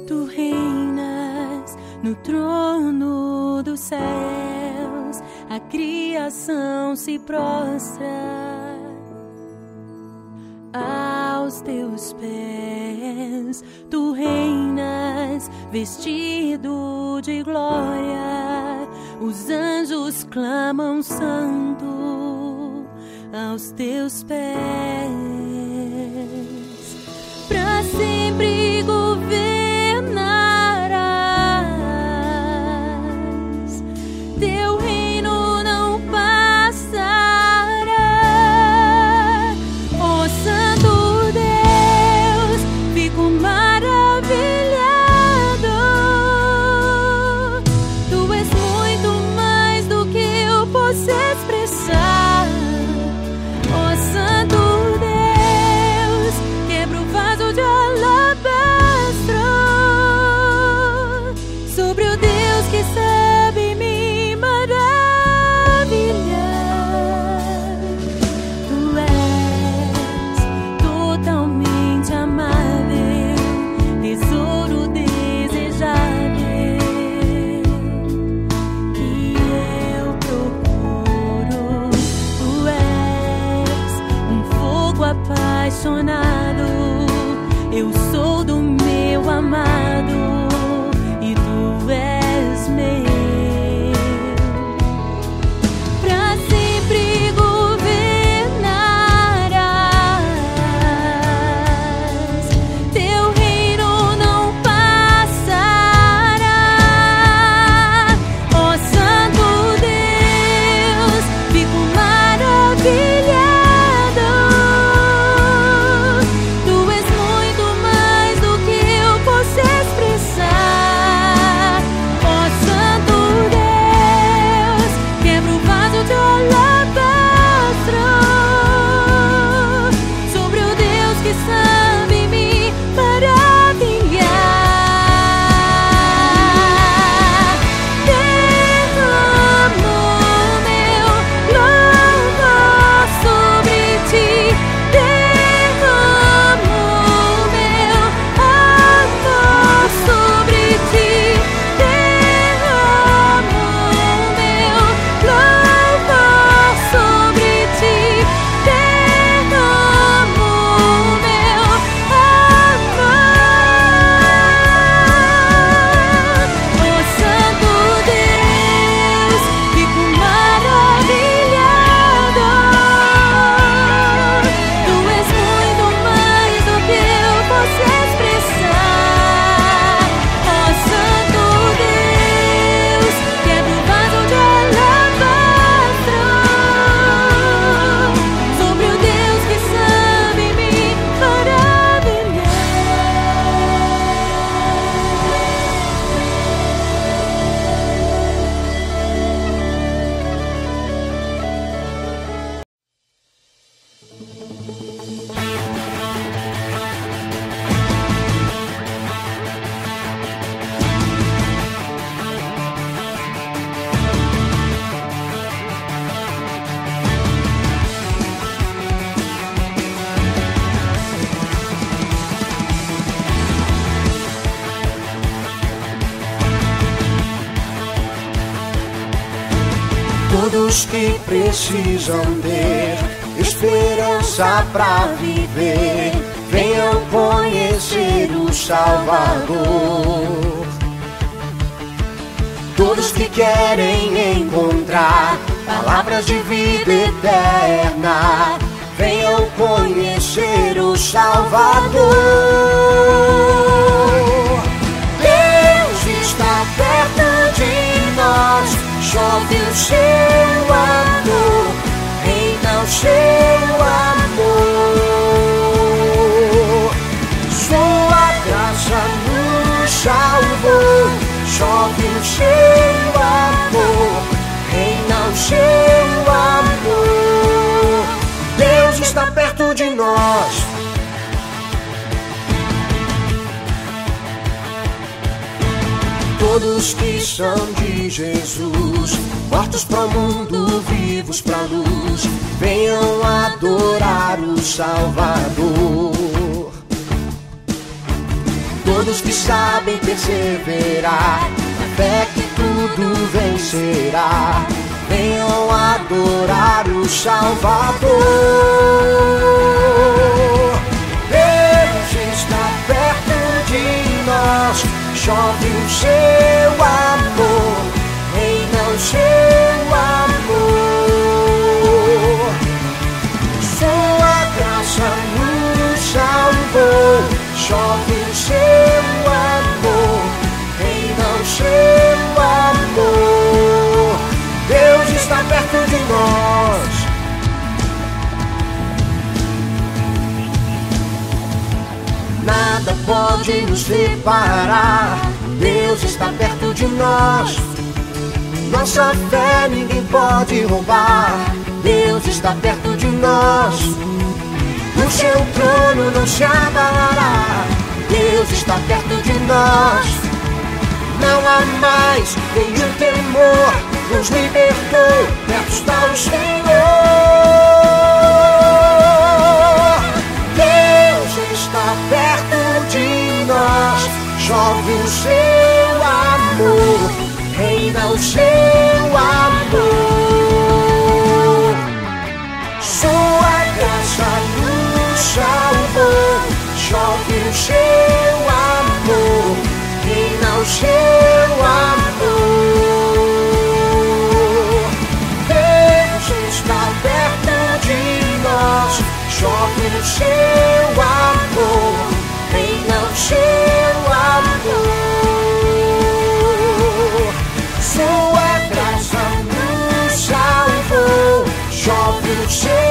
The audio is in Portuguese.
Tu reinas no trono dos céus, a criação se prostra aos teus pés. Tu reinas vestido de glória, os anjos clamam santo aos teus pés. Pra sempre governarás, teu reino não passará. Ó Santo Deus, fico maravilhado. Tu és muito mais do que eu posso expressar. Ó Santo Deus, quebra o vaso de alabastro sobre o Deus que sabe me maravilhar. Tu és totalmente amável, tesouro desejável que eu procuro. Tu és um fogo apaixonado, eu sou do meu amado e tu és meu. Pra sempre governarás, teu reino não passará. Ó Santo Deus, fico maravilhado. Tu és muito mais do que eu posso expressar. Ó Santo Deus, quebra o vaso de alabastro sobre o Deus que sabe me maravilhar. Derramo meu louvor sobre ti, derramo meu amor sobre ti, derramo meu louvor sobre ti, derramo meu amor. Ó Santo Deus, fico maravilhado. Tu és muito mais do que eu posso expressar. Ó Santo Deus, quebra o vaso de alabastro sobre o Deus que sabe me maravilhar. Todos que precisam ter esperança pra viver, venham conhecer o Salvador. Todos que querem encontrar palavras de vida eterna, venham conhecer o Salvador. Deus está perto de nós, chove o seu amor, reina o seu amor. Sua graça nos salvou, chove o seu amor, reina o seu amor. Deus está perto de nós. Todos que são de Jesus, mortos para o mundo, vivos para a luz, venham adorar o Salvador. todos que sabem perseverar, na fé que tudo vencerá. Venham adorar o Salvador. Deus está perto de nós, chove o seu amor, reina o seu amor. Sua graça nos salvou, chove o seu amor, reina o seu amor. Deus está perto de nós. Nada pode nos separar, Deus está perto de nós. Nossa fé ninguém pode roubar, Deus está perto de nós. O seu trono não se abalará, Deus está perto de nós. Não há mais nenhum temor, nos libertou, perto está o Senhor. Deus está perto de nós, chove o seu amor, reina o seu amor. Sua graça nos salvou, chove o seu amor, reina o seu amor. Deus está perto de nós, chove o seu amor, reina o seu amor. Sua graça nos salvou, chove o seu